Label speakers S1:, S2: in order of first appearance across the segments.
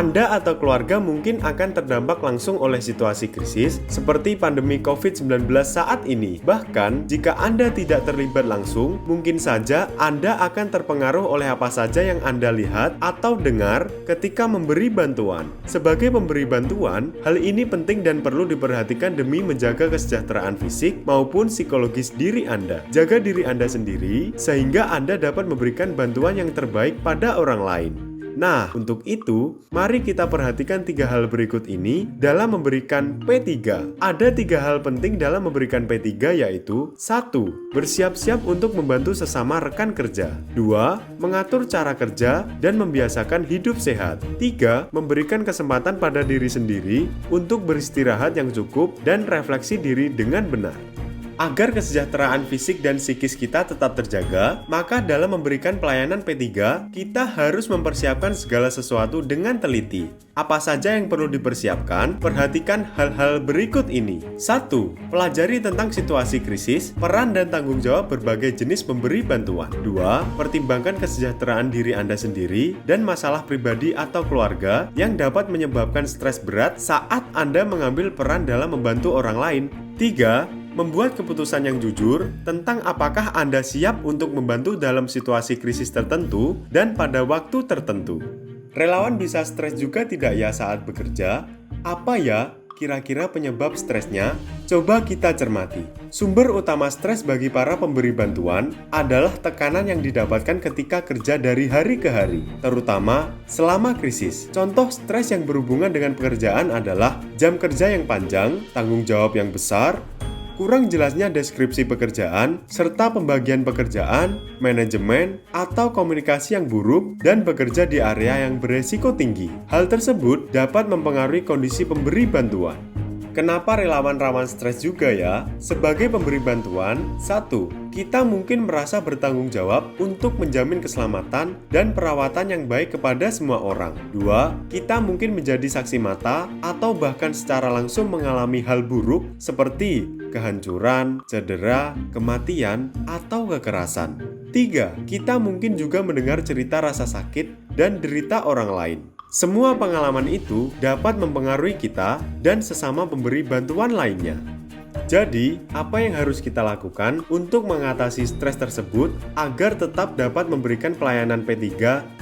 S1: Anda atau keluarga mungkin akan terdampak langsung oleh situasi krisis seperti pandemi COVID-19 saat ini. Bahkan, jika Anda tidak terlibat langsung, mungkin saja Anda akan terpengaruh oleh apa saja yang Anda lihat atau dengar ketika memberi bantuan. Sebagai pemberi bantuan, hal ini penting dan perlu diperhatikan demi menjaga kesejahteraan fisik maupun psikologis diri Anda. Jaga diri Anda sendiri sehingga Anda dapat memberikan bantuan yang terbaik pada orang lain. Nah, untuk itu, mari kita perhatikan 3 hal berikut ini dalam memberikan P3. Ada 3 hal penting dalam memberikan P3 yaitu 1. Bersiap-siap untuk membantu sesama rekan kerja. 2. Mengatur cara kerja dan membiasakan hidup sehat. 3. Memberikan kesempatan pada diri sendiri untuk beristirahat yang cukup dan refleksi diri dengan benar. Agar kesejahteraan fisik dan psikis kita tetap terjaga, maka dalam memberikan pelayanan P3, kita harus mempersiapkan segala sesuatu dengan teliti. Apa saja yang perlu dipersiapkan? Perhatikan hal-hal berikut ini. 1. Pelajari tentang situasi krisis, peran dan tanggung jawab berbagai jenis pemberi bantuan. 2. Pertimbangkan kesejahteraan diri Anda sendiri dan masalah pribadi atau keluarga yang dapat menyebabkan stres berat saat Anda mengambil peran dalam membantu orang lain. 3. Membuat keputusan yang jujur tentang apakah Anda siap untuk membantu dalam situasi krisis tertentu dan pada waktu tertentu. Relawan bisa stres juga tidak ya saat bekerja? Apa ya kira-kira penyebab stresnya? Coba kita cermati. Sumber utama stres bagi para pemberi bantuan adalah tekanan yang didapatkan ketika kerja dari hari ke hari, terutama selama krisis. Contoh stres yang berhubungan dengan pekerjaan adalah jam kerja yang panjang, tanggung jawab yang besar, kurang jelasnya deskripsi pekerjaan, serta pembagian pekerjaan, manajemen, atau komunikasi yang buruk, dan bekerja di area yang beresiko tinggi. Hal tersebut dapat mempengaruhi kondisi pemberi bantuan. Kenapa relawan rawan stres juga ya? Sebagai pemberi bantuan, 1. Kita mungkin merasa bertanggung jawab untuk menjamin keselamatan dan perawatan yang baik kepada semua orang. 2. Kita mungkin menjadi saksi mata atau bahkan secara langsung mengalami hal buruk seperti kehancuran, cedera, kematian, atau kekerasan. 3. Kita mungkin juga mendengar cerita rasa sakit dan derita orang lain. Semua pengalaman itu dapat mempengaruhi kita dan sesama pemberi bantuan lainnya. Jadi, apa yang harus kita lakukan untuk mengatasi stres tersebut agar tetap dapat memberikan pelayanan P3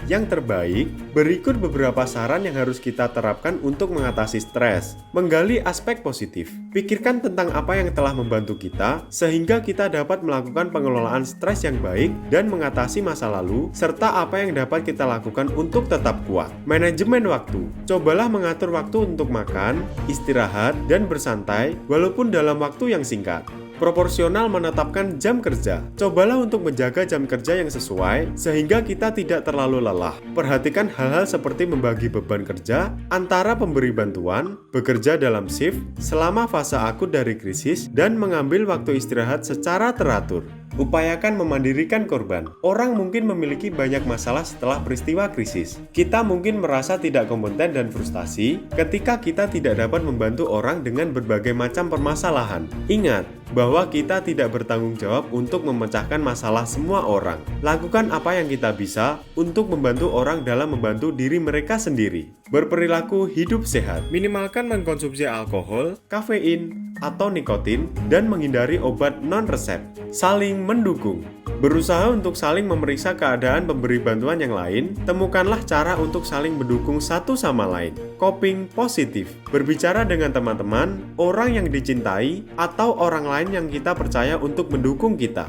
S1: yang terbaik? Berikut beberapa saran yang harus kita terapkan untuk mengatasi stres. Menggali aspek positif. Pikirkan tentang apa yang telah membantu kita, sehingga kita dapat melakukan pengelolaan stres yang baik dan mengatasi masa lalu, serta apa yang dapat kita lakukan untuk tetap kuat. Manajemen waktu. Cobalah mengatur waktu untuk makan, istirahat, dan bersantai, walaupun dalam waktu yang singkat. Proporsional menetapkan jam kerja. Cobalah untuk menjaga jam kerja yang sesuai sehingga kita tidak terlalu lelah. Perhatikan hal-hal seperti membagi beban kerja antara pemberi bantuan, bekerja dalam shift selama fase akut dari krisis, dan mengambil waktu istirahat secara teratur. Upayakan memandirikan korban. Orang mungkin memiliki banyak masalah setelah peristiwa krisis. Kita mungkin merasa tidak kompeten dan frustasi ketika kita tidak dapat membantu orang dengan berbagai macam permasalahan. Ingat bahwa kita tidak bertanggung jawab untuk memecahkan masalah semua orang. Lakukan apa yang kita bisa untuk membantu orang dalam membantu diri mereka sendiri. Berperilaku hidup sehat. Minimalkan mengkonsumsi alkohol, kafein, atau nikotin, dan menghindari obat non-resep. Saling mendukung. Berusaha untuk saling memeriksa keadaan pemberi bantuan yang lain, temukanlah cara untuk saling mendukung satu sama lain. Coping positif. Berbicara dengan teman-teman, orang yang dicintai, atau orang lain yang kita percaya untuk mendukung kita.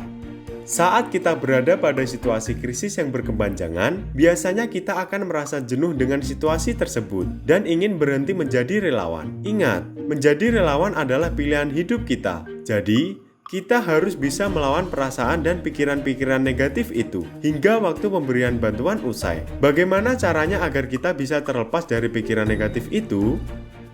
S1: Saat kita berada pada situasi krisis yang berkepanjangan, biasanya kita akan merasa jenuh dengan situasi tersebut dan ingin berhenti menjadi relawan. Ingat, menjadi relawan adalah pilihan hidup kita. Jadi, kita harus bisa melawan perasaan dan pikiran-pikiran negatif itu hingga waktu pemberian bantuan usai. Bagaimana caranya agar kita bisa terlepas dari pikiran negatif itu?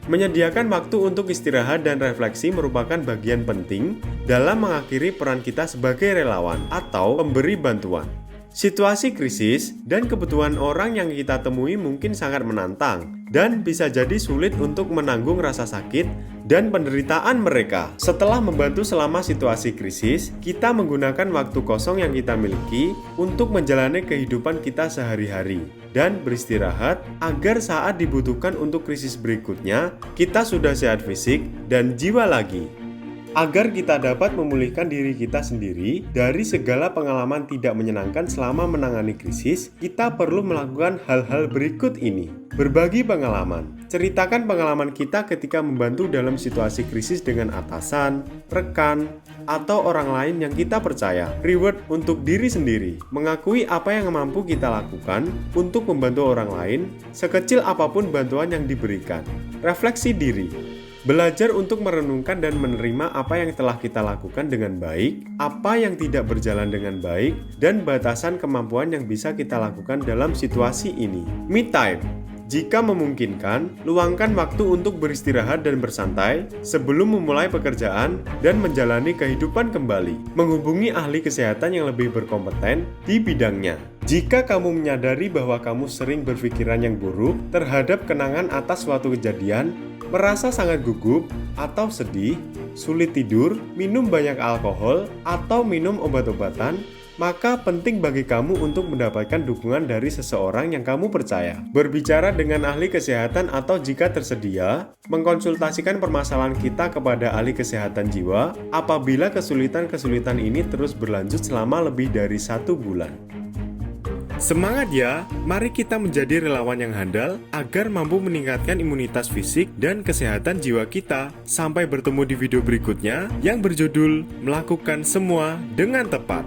S1: Menyediakan waktu untuk istirahat dan refleksi merupakan bagian penting dalam mengakhiri peran kita sebagai relawan atau pemberi bantuan. Situasi krisis dan kebutuhan orang yang kita temui mungkin sangat menantang dan bisa jadi sulit untuk menanggung rasa sakit dan penderitaan mereka. Setelah membantu selama situasi krisis, kita menggunakan waktu kosong yang kita miliki untuk menjalani kehidupan kita sehari-hari dan beristirahat agar saat dibutuhkan untuk krisis berikutnya, kita sudah sehat fisik dan jiwa lagi. Agar kita dapat memulihkan diri kita sendiri dari segala pengalaman tidak menyenangkan selama menangani krisis, kita perlu melakukan hal-hal berikut ini. Berbagi pengalaman. Ceritakan pengalaman kita ketika membantu dalam situasi krisis dengan atasan, rekan, atau orang lain yang kita percaya. Reward untuk diri sendiri. Mengakui apa yang mampu kita lakukan untuk membantu orang lain, sekecil apapun bantuan yang diberikan. Refleksi diri. Belajar untuk merenungkan dan menerima apa yang telah kita lakukan dengan baik, apa yang tidak berjalan dengan baik, dan batasan kemampuan yang bisa kita lakukan dalam situasi ini. Me time. Jika memungkinkan, luangkan waktu untuk beristirahat dan bersantai sebelum memulai pekerjaan dan menjalani kehidupan kembali. Menghubungi ahli kesehatan yang lebih berkompeten di bidangnya. Jika kamu menyadari bahwa kamu sering berpikiran yang buruk terhadap kenangan atas suatu kejadian, merasa sangat gugup atau sedih, sulit tidur, minum banyak alkohol, atau minum obat-obatan, maka penting bagi kamu untuk mendapatkan dukungan dari seseorang yang kamu percaya. Berbicara dengan ahli kesehatan atau jika tersedia, mengkonsultasikan permasalahan kita kepada ahli kesehatan jiwa apabila kesulitan-kesulitan ini terus berlanjut selama lebih dari 1 bulan. Semangat ya, mari kita menjadi relawan yang handal agar mampu meningkatkan imunitas fisik dan kesehatan jiwa kita. Sampai bertemu di video berikutnya yang berjudul Melakukan Semua dengan Tepat.